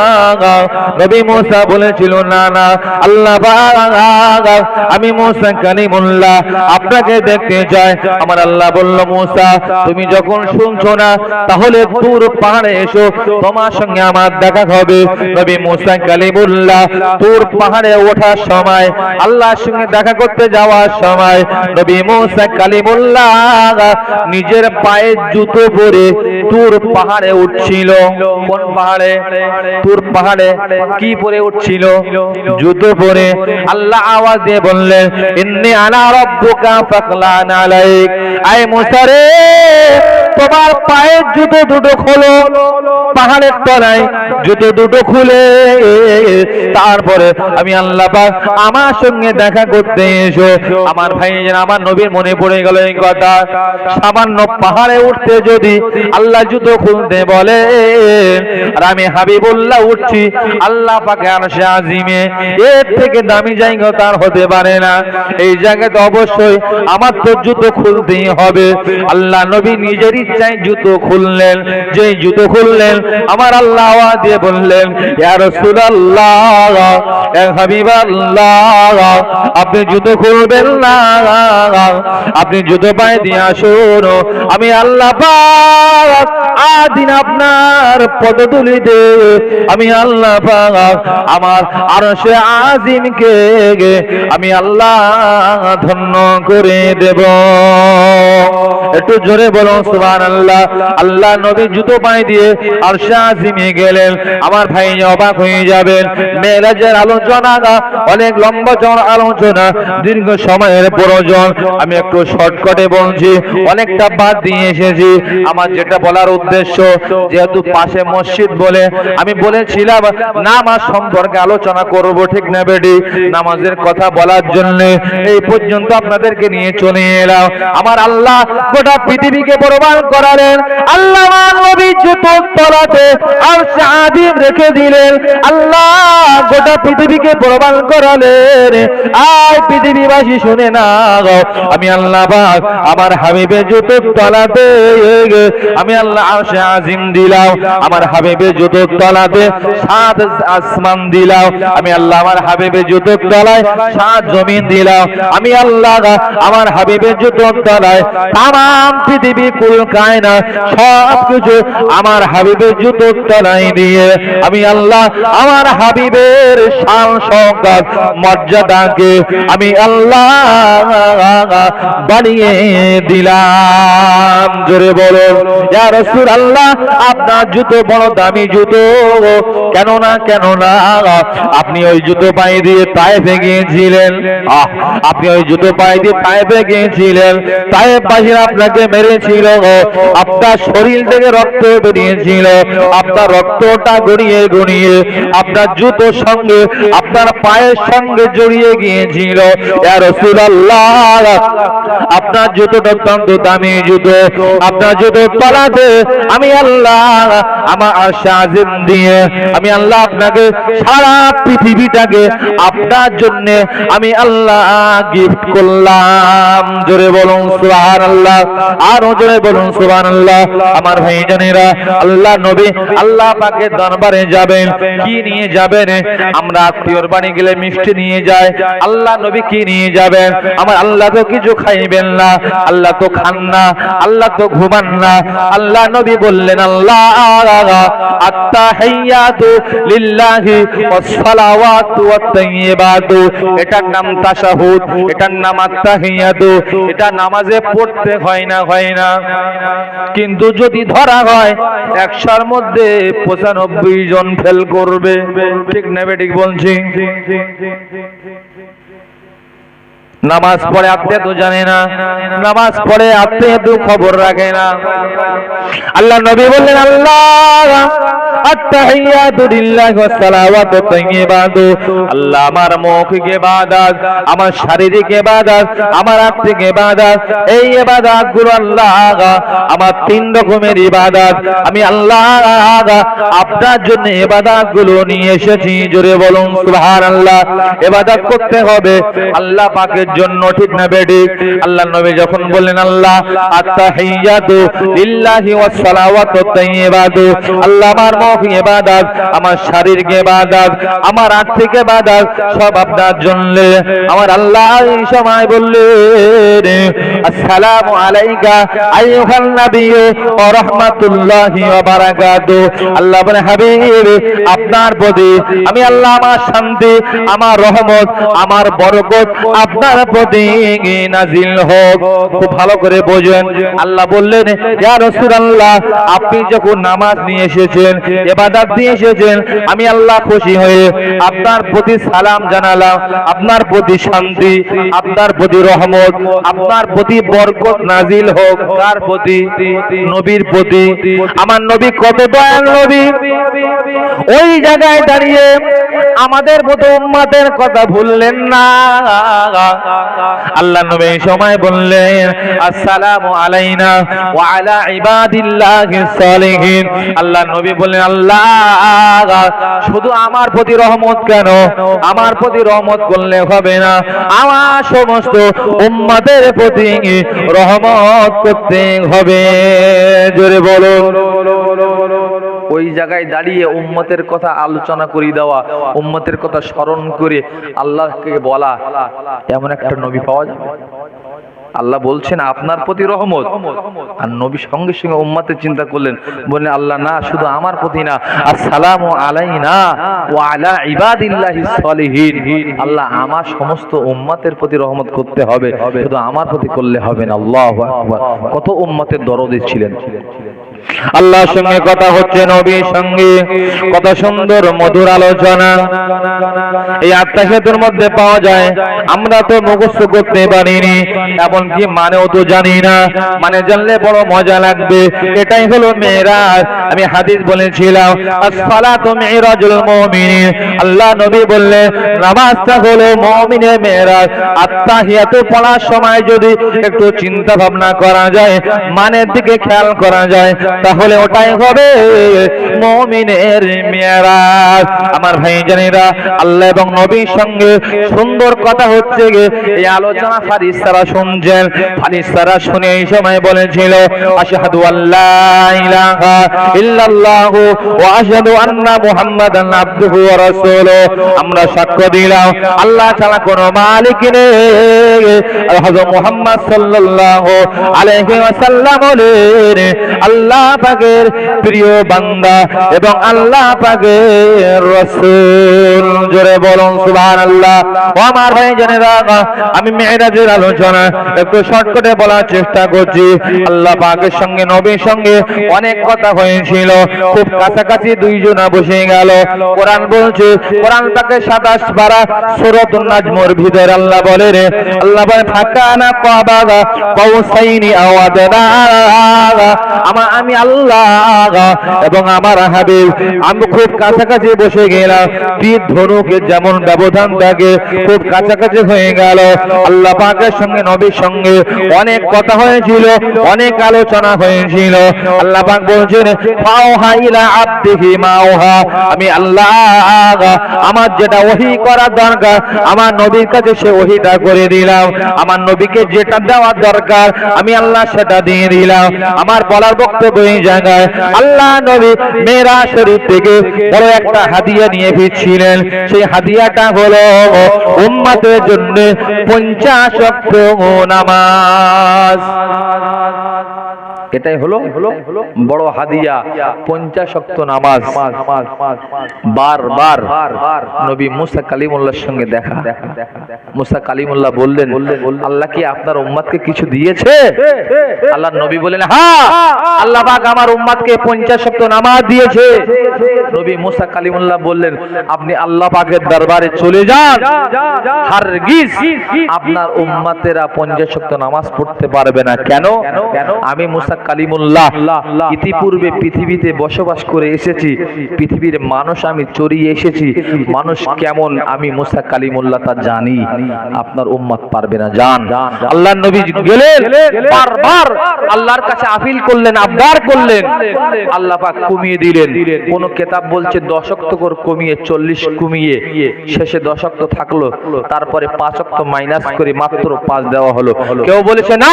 নবী মুসা বলেছিল না না আল্লাহ পাক আমি মুসা কালিমুল্লাহ আপনাকে দেখতে চাই। আমার আল্লাহ বলল মুসা তুমি যখন শুনছো না, তাহলে তুর পাহাড়ে এসো, তোমার সঙ্গে আমার দেখা হবে। নবী মুসা কালিমুল্লাহ তুর পাহাড়ে ওঠার সময়, আল্লাহর সঙ্গে দেখা করতে যাওয়ার সময় নবী মুসা কালিমুল্লাহ নিজের পায়ে জুতো পরে তুর পাহাড়ে উঠছিল। কোন পাহাড়ে? তুর পাহাড়ে। কি পরে উঠছিল? জুতো পরে। আল্লাহ আওয়াজ দিয়ে বললেন ইন্নী আনা রাব্বুকা ফাখলান আলাইক, আয় মুসা রে তোমার পায়ের জুতো দুটো খোলো। পাহাড়ের তলায় জুতো দুটো খুলে তারপরে আমি আল্লাহ পাক আমার সঙ্গে দেখা করতে এসো। আমার ভাইজান, আমার নবীর মনে পড়ে গেল এই কথা। সামান্য পাহাড়ে উঠতে যদি আল্লাহ জুতো খুলতে বলে, আর আমি হাবিবুল্লাহ উঠছি আল্লাহ পাকে আরশে আজিমে, এর থেকে দামি জায়গা তার হতে পারে না। এই জায়গাতে অবশ্যই আমার তো জুতো খুলতেই হবে। আল্লাহ নবী নিজের ইচ্ছায় জুতো খুললেন। যে জুতো খুললেন, আমার আল্লাহ আওয়াজ দিয়ে বললেন ইয়া রাসূলুল্লাহ, ইয়া হাবিবাল্লাহ, আপনি জুতো খুলবেন না, আপনি জুতো পায়ে দিয়ে আসুন। আমি আল্লাহ পাক আদিন আপনার পদধূলিতে আমি আল্লাহ পাক আমার আরশে আজিমকে আমি আল্লাহ ধন্য করে দেব। একটু জোরে বলুন সুবহানাল্লাহ। সুবহানাল্লাহ। আল্লাহ নবী জুতো পায়ে দিয়ে আরশে আজিমে গেলেন। আমার ভাই অবাক হয়ে যাবেন, মেরাজের আলোচনা অনেক লম্বা চওড়া আলোচনা, দীর্ঘ সময়ের প্রয়োজন। আমি একটু শর্টকাটে বলছি, অনেকটা বাদ দিয়ে এসেছি। আমার যেটা বলার উদ্দেশ্য, যেহেতু পাশে মসজিদ বলে আমি বলেছিলাম নামাজ সম্পর্কে আলোচনা করব, ঠিক না বেটি? নামাজের কথা বলার জন্য এই পর্যন্ত আপনাদেরকে নিয়ে চলে এলাম। আমার আল্লাহ গোটা পৃথিবীকে প্রমাণ করালেন। আল্লাহ নবী জুতোর তলাতে আরশে আজিম রেখে দিলেন। আল্লাহ গোটা পৃথিবীকে প্রমাণ করালেন। আয় পৃথিবীবাসী শুনে না, আমি আল্লাহ পাক আমার হাবিবের জুতোর তলাতে আমি আল্লাহ আরশে আজিম দিলাম, আমার হাবিবের জুতোর তলাতে 7 আসমান দিলাম, আমি আল্লাহ আমার হাবিবের জুতোর তলায় 7 জমিন দিলাম, আমি আল্লাহ আমার হাবিবের জুতোর তলায় তামাম পৃথিবী কুল কায়নাত সব কিছু আমার হাবিবের জুতোর তলায় দিয়ে আমি আল্লাহ আমার হাবিবের শান শওকত মর্যাদাকে আমি আল্লাহ বাড়িয়ে দিলাম। জোরে বলো ইয়া রাসূলুল্লাহ, আপনার জুতো বড় দামি জুতো। কেন না আপনি ওই জুতো পায়ে দিয়ে তায়েফে গিয়েছিলেন। আপনি ওই জুতো পায়ে দিয়ে তায়েফে গিয়েছিলেন, তায়েফবাসীরা আপনাকে মেরেছিল, আপনার শরীর থেকে রক্ত বেরিয়েছিল, আপনার রক্তটা গড়িয়ে গড়িয়ে আপনার জুতোর সঙ্গে আপনার পায়ের সঙ্গে জড়িয়ে গিয়েছিল। ইয়া রাসূলুল্লাহ, আপনার জুতোটা অত্যন্ত দামি জুতো। আপনার জুতোর তলাতে আমি আল্লাহ আমার আরশে আজিম দিয়ে আমি আল্লাহ আপনাকে সারা পৃথিবীটাকে আপনার জন্য আমি আল্লাহ গিফট করলাম। জোরে বলুন সুবহানাল্লাহ, আরো জোরে বলুন সুবহানাল্লাহ। আমার ভাইজানেরা, আল্লাহ নবী আল্লাহ পাকের দরবারে যাবেন, কি নিয়ে যাবেন? আমরা আত্মীয়র বাড়ি গেলে মিষ্টি নিয়ে যাই, আল্লাহ নবী কি নিয়ে যাবেন? আমার আল্লাহ তো কিছু খাইবেন না, আল্লাহ তো খান না, আল্লাহ তো ঘুমান না। আল্লাহ নবী বললেন আল্লাহ আত্তাহিয়াতু লিল্লাহি ওয়াস সালাওয়াতু ওয়াত তাইয়্যিবাতু, এটার নাম তাশাহুদ, এটার নাম আত্তাহিয়াতু। এটা নামাজে পড়তে হয় না, কিন্তু যদি ধরা হয় 100-র মধ্যে 95 জন ফেল করবে, ঠিক না বেঠিক বলছি? নামাজ পড়ে আপনি তো জানে না, নামাজ পড়ে আপনি তো খবর রাখে না। আল্লাহ নবী বললেন আল্লাহ আত্তাহিয়াতু লিল্লাহি ওয়াস সালাওয়াতু তাইয়্যিবাতু, আল্লাহ আমার মৌখিক ইবাদত, আমার শারীরিক ইবাদত, আমার আত্মিক ইবাদত, এই ইবাদতগুলো আল্লাহ আমার 3 রকমের ইবাদত আমি আল্লাহ আপনার জন্য ইবাদতগুলো নিয়ে এসেছি। জোরে বলুন সুবহানাল্লাহ। ইবাদত করতে হবে আল্লাহ পাকের জন্য, ঠিক না বেঠিক? আল্লাহ নবী যখন বললেন আল্লাহ আত্তাহিয়াতু লিল্লাহি ওয়াস সালাওয়াতু তাইয়্যিবাতু, আল্লাহ আমার মৌখিক ইবাদত, আমার শারীরিক ইবাদত, আমার আত্মিক ইবাদত সব আপনার জন্য। আমার আল্লাহ এই সময় বললেন আসসালামু আলাইকা আইয়ুহান নাবিয়্যু ওয়া রাহমাতুল্লাহি ওয়া বারাকাতু। আল্লাহ বলে হাবিব আপনার প্রতি আমি আল্লাহ আমার শান্তি, আমার রহমত, আমার বরকত আপনার প্রতি নাজিল হোক। খুব ভালো করে বোঝেন। আল্লাহ বললেন ইয়া রাসূলুল্লাহ, আপনি যখন নামাজ নিয়ে এসেছেন, ইবাদত নিয়ে এসেছেন, আমি আল্লাহ খুশি হয়ে আপনার প্রতি সালাম জানালাম, আপনার প্রতি শান্তি, আপনার প্রতি রহমত, আপনার প্রতি বরকত নাজিল হোক। কার প্রতি? নবীর প্রতি। আমার নবী কত দয়াল নবী, ওই জায়গায় দাঁড়িয়ে আমাদের মতো উম্মতের কথা ভুললেন না। আল্লাহ নবী এই সময় বললেন আসসালামু আলাইনা ওয়া আলা ইবাদিল্লাহিস সালিহিন। আল্লাহ নবী বললেন আল্লাহ শুধু আমার প্রতি রহমত কেন, আমার প্রতি রহমত করলে হবে না, আমার সমস্ত উম্মতের প্রতি রহমত করতে হবে। জোরে বলো। ওই জায়গায় দাঁড়িয়ে উম্মতের কথা আলোচনা করে দেওয়া, উম্মতের কথা স্মরণ করে আল্লাহকে বলা, এমন একটা নবী পাওয়া যাবে? আল্লাহ বলছেন আপনার প্রতি রহমত, আর নবী সঙ্গে সঙ্গে উম্মতের চিন্তা করলেন, বললেন আল্লাহ না, শুধু আমার প্রতি না, আসসালামু আলাইনা ওয়া আলা ইবাদিল্লাহিস সলিহিন, আল্লাহ আমার সমস্ত উম্মতের প্রতি রহমত করতে হবে, শুধু আমার প্রতি করলে হবে না। আল্লাহু আকবার, কত উম্মতের দরদী ছিলেন। আল্লাহর সঙ্গে কথা হচ্ছে, নবীর সঙ্গে কত সুন্দর মধুর আলোচনা এই আত্মাহেতুর মধ্যে পাওয়া যায়। আমরা তো মুখস্থ করতে পারিনি, এমনকি মানেও তো জানি না, মানে জানলে বড় মজা লাগবে। এটাই হলো মেরাজ। আমি হাদিস বলেছিলাম, as-সালাতু মিরাজুল মুমিন। আল্লাহ নবী বললেন নামাজটা হলো মুমিনের মেরাজ। আত্তাহিয়াতু পড়ার সময় যদি একটু চিন্তা ভাবনা করা যায়, মানের দিকে খেয়াল করা যায়, তাহলে ওটাই হবে মুমিনের মেরাজ। আমার ভাইজানেরা, আল্লাহ এবং নবীর সঙ্গে সুন্দর কথা হচ্ছে, এই আলোচনা ফারিস্তারা শুনছেন। ফারিস্তারা শুনে এই সময় বলেছিল, আশহাদু আল্লা ইলাহা ইল্লাল্লাহু ওয়া আশহাদু আন্না মুহাম্মাদান আবদুহু ওয়া রাসূলুহু। আমরা সাক্ষ্য দিলাম আল্লাহ ছাড়া কোনো মালিক নেই, হযরত মুহাম্মদ সাল্লাল্লাহু আলাইহি ওয়াসাল্লাম হলেন আল্লাহ পাকের প্রিয় বান্দা এবং আল্লাহ পাকের রাসূল। জোরে বলুন সুবহানাল্লাহ। ও আমার ভাইজানেরা, আমি মেরাজের আলোচনা একটু শর্টকাটে বলার চেষ্টা করছি। আল্লাহ পাকের সঙ্গে নবীর সঙ্গে অনেক কথা হয়েছিল, খুব কাছাকাছি দুইজনা বসে গেল। কোরআন বলছে, কোরআন পাকের 27 পারা সূরাতুন নাজমের ভিতরে আল্লাহ বলে, আল্লাহ বলে ফাকানা কাবা কাউসাইনি আও আদনা। আমি আল্লাহ এবং আমার হাবিব আমি খুব কাছাকাছি বসে গেলাম। তীর ধনুকের যেমন ব্যবধান থাকে, খুব কাছাকাছি হয়ে গেল। আল্লাহ পাকের সঙ্গে নবীর সঙ্গে অনেক কথা হয়েছিল, অনেক আলোচনা হয়েছিল। আল্লাহ পাক বলছেন, ফাওহা ইলা আবদিহি মাওহা। আমি আল্লাহ আমার যেটা ওহী করার দরকার আমার নবীর কাছে সে ওহীটা করে দিলাম। আমার নবীকে যেটা দেওয়ার দরকার আমি আল্লাহ সেটা দিয়ে দিলাম। আমার বলার বক্তব্য এই জায়গায়, আল্লাহ নবী মেরাজ শরীফ থেকে বড় একটা হাদিয়া নিয়ে ফিরছিলেন। সেই হাদিয়াটা হলো উম্মতের জন্য 50 ওয়াক্ত নামাজ। এটাই হলো বড় হাদিয়া, 50 ওয়াক্ত নামাজ। বারবার নবী মুসা কালিমুল্লাহর সঙ্গে দেখা। মুসা কালিমুল্লাহ বললেন, আল্লাহ কি আপনার উম্মতকে কিছু দিয়েছে? আল্লাহ নবী বলেন, হ্যাঁ, আল্লাহ পাক আমার উম্মতকে 50 ওয়াক্ত নামাজ দিয়েছে। নবী মুসা কালিমুল্লাহ বললেন, আপনি আল্লাহ পাকের দরবারে চলে যান, হারগিজ আপনার উম্মতেরা 50 ওয়াক্ত নামাজ পড়তে পারবে না। কেন? আমি মুসা কালিমুল্লাহ ইতিপূর্বে পৃথিবীতে বসবাস করে এসেছি, পৃথিবীর মানুষ আমি চড়িয়ে এসেছি, মানুষ কেমন আমি মুসা কালিমুল্লাহ তা জানি। আপনার উম্মত পারবে না, যান। আল্লাহর নবী গেলেন, বারবার আল্লাহর কাছে আপিল করলেন, আবদার করলেন, আল্লাহ পাক কমিয়ে দিলেন। কোন কিতাব বলছে 10 ওয়াক্ত করে কমিয়ে 40 কমিয়ে শেষে 10 ওয়াক্ত থাকলো, তারপরে 5 ওয়াক্ত মাইনাস করে মাত্র 5 দেওয়া হলো। কেউ বলেছে না,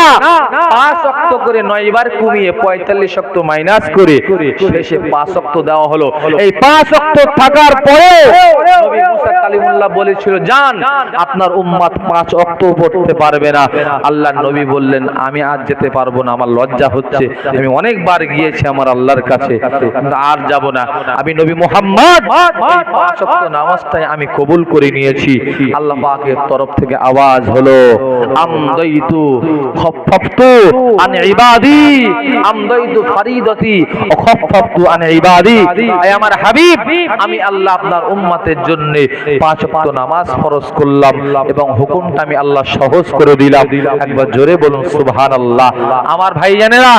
5 ওয়াক্ত করে 9 বার কমিয়ে 45 ওয়াক্ত মাইনাস করে শেষে 5 ওয়াক্ত দেওয়া হলো। এই 5 ওয়াক্ত থাকার পরে নবী মুসা কালিমুল্লাহ বলেছিল, যান, আপনার উম্মত 5 ওয়াক্ত পড়তে পারবে না। আল্লাহর নবী বললেন, আমি আজ যেতে পারবো না, আমার লজ্জা হচ্ছে, আমি অনেকবার গিয়েছি আমার আল্লাহর কাছে, আর যাব না। আমি নবী মুহাম্মদ 5 ওয়াক্ত নামাজটাই আমি কবুল করে নিয়েছি। আল্লাহ পাকের তরফ থেকে আওয়াজ হলো, আমদাইতু খাফফতু আন ইবাদি, আমদাইতু ফরিদতি ওয়া খাফফতু আন ইবাদি। আয় আমার হাবিব, আমি আল্লাহ আপনার উম্মতের জন্য 5 ওয়াক্ত নামাজ ফরজ করলাম এবং হুকুমটা আমি আল্লাহ সহজ করে দিলাম। একবার জোরে বলুন সুবহানাল্লাহ। আমার ভাইজানেরা,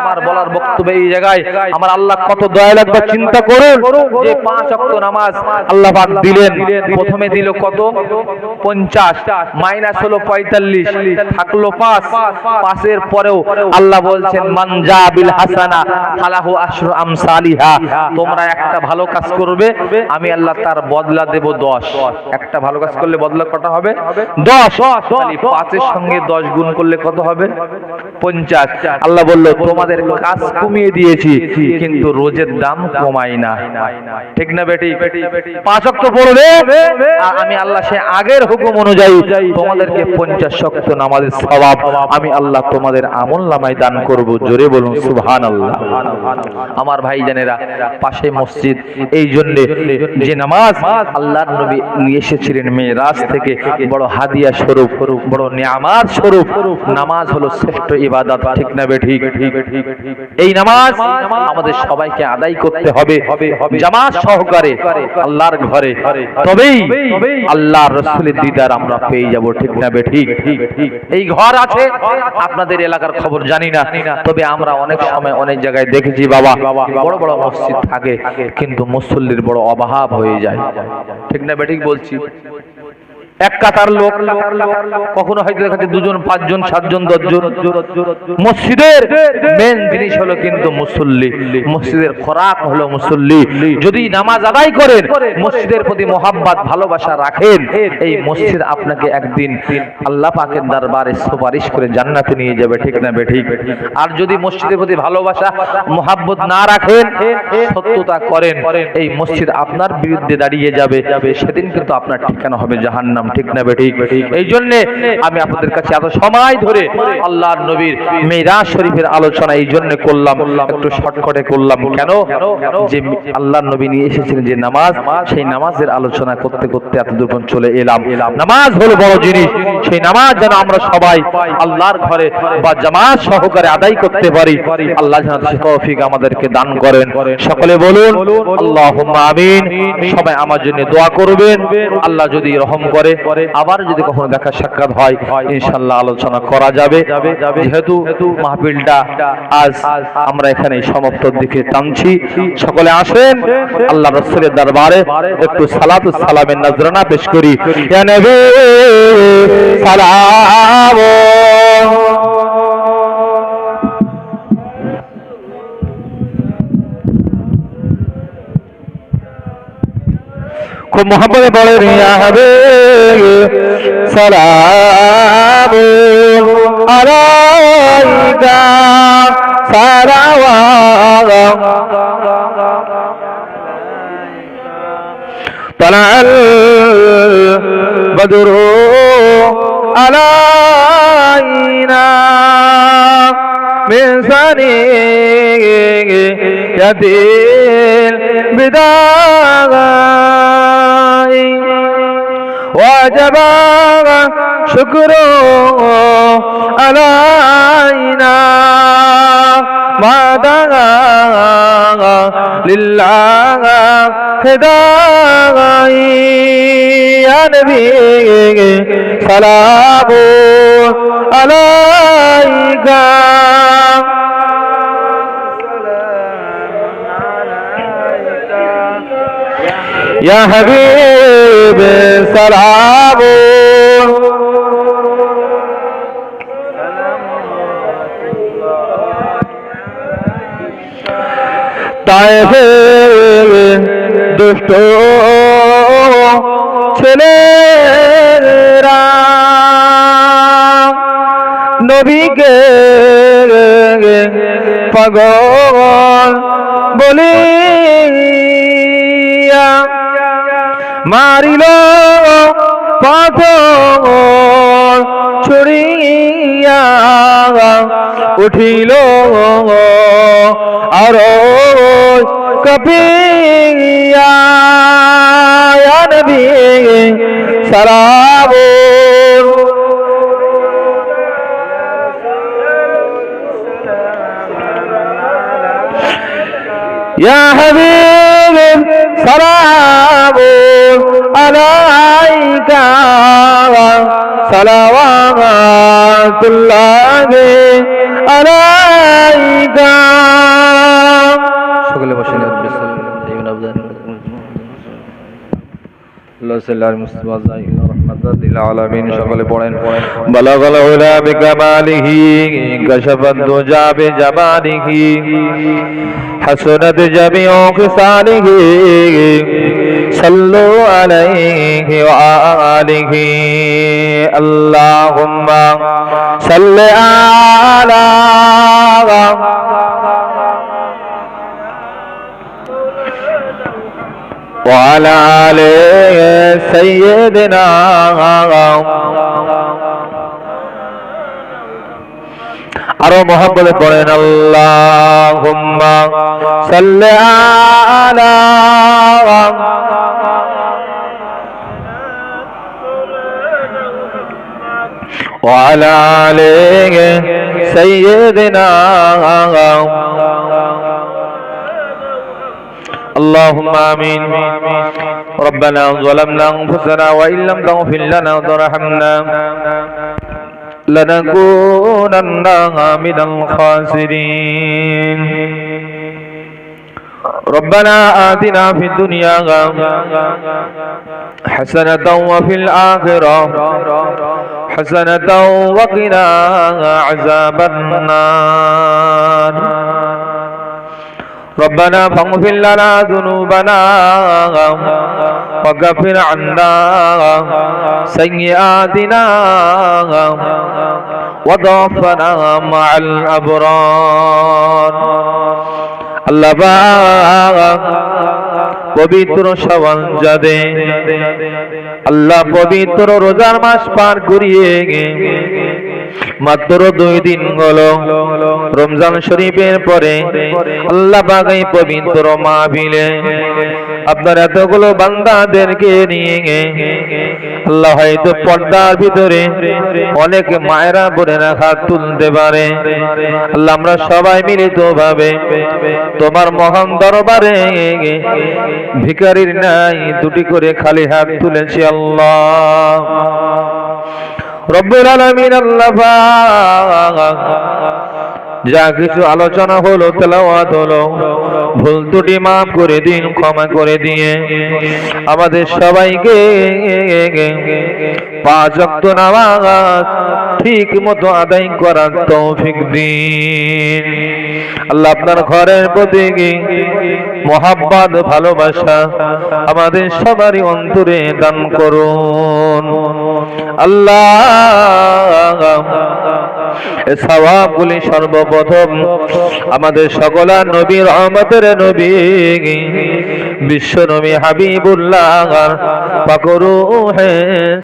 আমার বলার বক্তব্য এই জায়গায়, আমার আল্লাহ কত দয়া লাগবে চিন্তা করুন। যে 5 ওয়াক্ত নামাজ আল্লাহ পাক দিলেন, প্রথমে দিল কত? 50 মাইনাস হলো 45, থাকলো 5। 5 এর পরেও আল্লাহ বলছেন, বললেন মানজা বিল হাসানা ফালাহু আশরু আমসালিহা, তোমরা একটা ভালো কাজ করবে আমি আল্লাহ তার বদলা দেব 10। একটা ভালো কাজ করলে বদলা কত হবে? 10। তাহলে 5 এর সঙ্গে 10 গুণ করলে কত হবে? 50। আল্লাহ বলল তোমাদের কাজ কমিয়ে দিয়েছি কিন্তু রোজের দাম কমাই না। ঠিক না বেটি? 5 ওয়াক্ত পড়বে আর আমি আল্লাহ সে আগের হুকুম অনুযায়ী তোমাদেরকে 50 ওয়াক্ত নামাজের সওয়াব আমি আল্লাহ তোমাদের আমলনামায় দান করব। জোরে বলুন সুবহানাল্লাহ। আমার ভাইজানেরা, পাশে মসজিদ, এই জন্য যে নামাজ আল্লাহর নবী নিয়ে এসেছিলেন মেরাজ থেকে, বড় হাদিয়া স্বরূপ, বড় নিয়ামত স্বরূপ। নামাজ হলো শ্রেষ্ঠ ইবাদত। ঠিক না বেঠিক? এই নামাজ আমাদের সবাইকে আদায় করতে হবে জামাত সহকারে আল্লাহর ঘরে, তবেই আল্লাহর রাসূলের দিদার আমরা পেয়ে যাব। ঠিক না বেঠিক? এই ঘর আছে আপনাদের এলাকার খবর জানি না, তবে আমরা অনেক সময় অনেক জায়গায় দেখেছি বাবা, বড় বড় মসজিদ থাকে কিন্তু মুসল্লির বড় অভাব হয়ে যায়। ঠিক না বেঠিক বলছি? এক কাতার লোক, কখনো হয়তো দেখাচ্ছে 2 জন 5 জন 7 জন 10 জন। মসজিদের মেন জিনিস হলো কিন্তু মুসল্লি, মসজিদের খোরাক হলো মুসল্লি। যদি নামাজ আদায় করেন, মসজিদের প্রতি মহাব্বত ভালোবাসা রাখেন, এই মসজিদ আপনাকে একদিন আল্লাহ পাকের দরবারে সুপারিশ করে জান্নাতে নিয়ে যাবে। ঠিক না বেঠিক? আর যদি মসজিদের প্রতি ভালোবাসা মহাব্বত না রাখেন, সত্যতা করেন, এই মসজিদ আপনার বিরুদ্ধে দাঁড়িয়ে যাবে, সেদিন কিন্তু আপনার ঠিকানা হবে জাহান্নাম। ঠিক না বেঠিক? এই জন্য আমি আপনাদের কাছে এত সময় ধরে আল্লাহর নবীর মিরাজ শরীফের আলোচনা এই জন্য করলাম, একটু শর্টকাটে করলাম। কেন? যে আল্লাহর নবী নিয়ে এসেছিলেন যে নামাজ, সেই নামাজের আলোচনা করতে করতে এতদূর পর্যন্ত চলে এলাম। নামাজ হলো বড় জিনিস, সেই নামাজ যেন আমরা সবাই আল্লাহর ঘরে বা জামাত সহকারে আদায় করতে পারি। আল্লাহ যেন তৌফিক আমাদেরকে দান করেন। সকলে বলুন আল্লাহুম্মা আমিন। সবাই আমার জন্য দোয়া করবেন। আল্লাহ যদি রহম করে আবার যদি কখনো দেখা সাক্ষাৎ হয় ইনশাআল্লাহ আলোচনা করা যাবে। যেহেতু মাহফিলটা আজ আমরা এখানে সমাপ্তির দিকে টানছি, সকলে আসেন আল্লাহ রাসূলের দরবারে একটু সালাত ও সালামের নজরানা পেশ করি। ইয়া নবী সালাম খুব মোহাম্মতে পড়ে রিয়া হবে সালাম আলাইকা সালাওয়াত তালাল বদরু আলাইনা মিন সানিয়াতিল বিদায় وجب شكره علينا ما دعا لله هداي يا نبي سلام عليك يا حبيب سلام তায়েফের দুষ্ট ছেলেরা নবীকে পাগল বলিয়া মারিল পাথর ছুড়িয়া উঠিল আরো কপিয়া ইয়া নবী সালাম ইয়া হাবিব সালাম আলাইকা সালাওয়াতুল্লাহি আলাইকা। সকলে বসেন। সাল্লাল্লাহু মুস্তাফা জাহির রাহমাতাল লিল আলামিন সকলে পড়েন বালাগাল উলা বিকামালিহি কাশাফাদ দুজা বিজামালিহি হাসানাত জামিউ খিসালিহি সাল্লু আলাইহি ওয়া আলিহি আল্লাহুম্মা সাল্লি আলা وعلى آل سيدنا আরো মহব্বত করেন আল্লাহুম্মা সাল্লি আলা وعلى آل سيدنا اللهم آمين ربنا ظلمنا أنفسنا وإن لم تغفر لنا وترحمنا لنكونن من الخاسرين ربنا آتنا في الدنيا حسنة وفي الآخرة حسنة وقنا عذاب النار ربنا فاغفر لنا ذنوبنا وكفر عنا سيئاتنا وتوفنا مع الأبرار আল্লাহ পাক পবিত্র শাওয়াল জাদে আল্লাহ পবিত্র রোজার মাস পার করিয়ে মাত্র 2 দিন হলো রমজান শরীফের পরে আল্লাহ পাক এই পবিত্র মাহফিলে আপনার এতগুলো বান্দাদেরকে নিয়ে আল্লাহ হয়তো পর্দার ভিতরে অনেক মায়েরা বোনেরা হাত তুলতে পারে আল্লাহ আমরা সবাই মিলিতভাবে তোমার মহান দরবারে ভিখারির নাই দুটি করে খালি হাত তুলেছি আল্লাহ রব্বুল আলামিন আল্লাহ পাক যা কিছু আলোচনা হলো তেলাওয়াত হলো ভুল ত্রুটি মাফ করে দিন ক্ষমা করে দিয়ে আমাদের সবাইকে 5 ওয়াক্ত নামাজ ঠিক মতো আদায় করার তৌফিক দিন আল্লাহ আপনার ঘরের প্রতি মহব্বত ভালোবাসা আমাদের সবারই অন্তরে দান করুন আল্লাহ এই সওয়াবগুলি সর্বপ্রথম আমাদের সকলের নবী রহমতের নবী বিশ্ব নবী হাবিবুল্লাহ পাক রূহে